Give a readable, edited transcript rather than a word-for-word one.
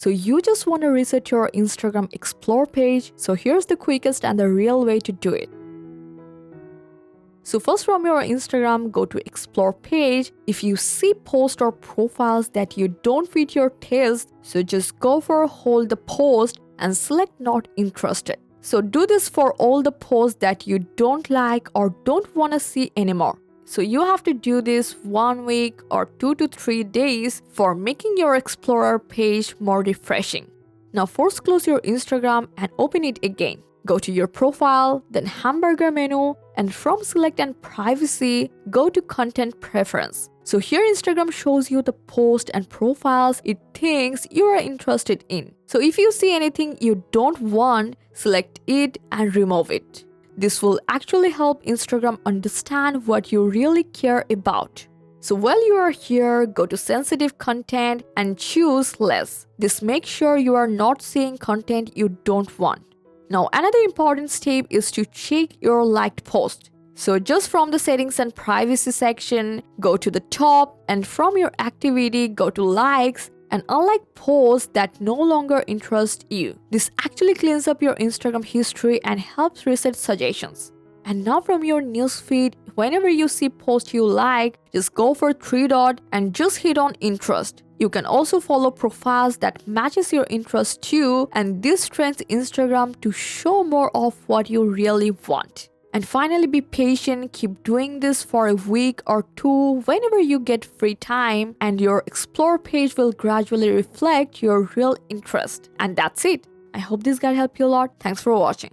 So you just want to reset your Instagram Explore page. So here's the quickest and the real way to do it. So first, from your Instagram, go to Explore page. If you see posts or profiles that you don't fit your taste, so just go for hold the post and select not interested. So do this for all the posts that you don't like or don't want to see anymore. So you have to do this 1 week or 2 to 3 days for making your Explorer page more refreshing. Now first close your Instagram and open it again. Go to your profile, then hamburger menu, and from select and privacy, go to content preference. So here Instagram shows you the post and profiles it thinks you are interested in. So if you see anything you don't want, select it and remove it. This will actually help Instagram understand what you really care about. So while you are here, go to sensitive content and choose less. This makes sure you are not seeing content you don't want. Now, another important step is to check your liked post. So just from the settings and privacy section, go to the top, and from your activity, go to likes and unlike posts that no longer interest you. This actually cleans up your Instagram history and helps reset suggestions. And now from your newsfeed, whenever you see posts you like, just go for 3 dot and just hit on interest. You can also follow profiles that matches your interest too, and this trains Instagram to show more of what you really want. And finally, be patient, keep doing this for a week or 2 whenever you get free time, and your Explore page will gradually reflect your real interest. And that's it. I hope this guide helped you a lot. Thanks for watching.